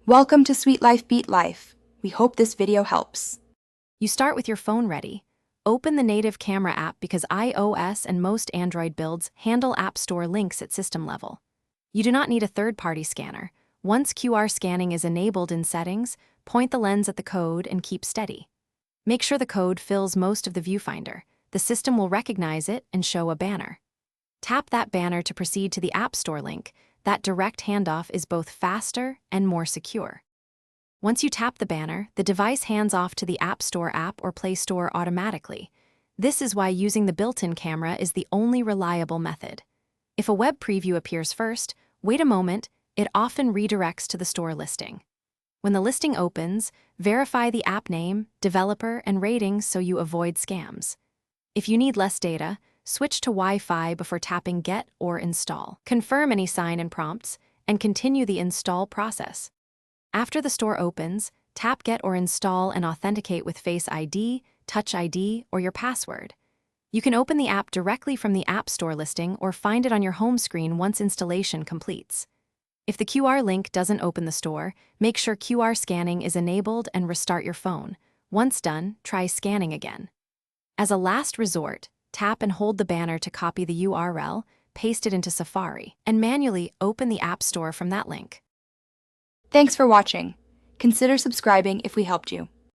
Welcome to Sweet Life Beat Life. We hope this video helps. You start with your phone ready. Open the native camera app because iOS and most Android builds handle App Store links at system level. You do not need a third-party scanner. Once QR scanning is enabled in settings, point the lens at the code and keep steady. Make sure the code fills most of the viewfinder. The system will recognize it and show a banner. Tap that banner to proceed to the App Store link. That direct handoff is both faster and more secure. Once you tap the banner, the device hands off to the App Store app or Play Store automatically. This is why using the built-in camera is the only reliable method. If a web preview appears first, wait a moment, it often redirects to the store listing. When the listing opens, verify the app name, developer, and ratings so you avoid scams. If you need less data, switch to Wi-Fi before tapping Get or Install. Confirm any sign and prompts, and continue the install process. After the store opens, tap Get or Install and authenticate with Face ID, Touch ID, or your password. You can open the app directly from the App Store listing or find it on your home screen once installation completes. If the QR link doesn't open the store, make sure QR scanning is enabled and restart your phone. Once done, try scanning again. As a last resort, tap and hold the banner to copy the URL, paste it into Safari, and manually open the App Store from that link. Thanks for watching. Consider subscribing if we helped you.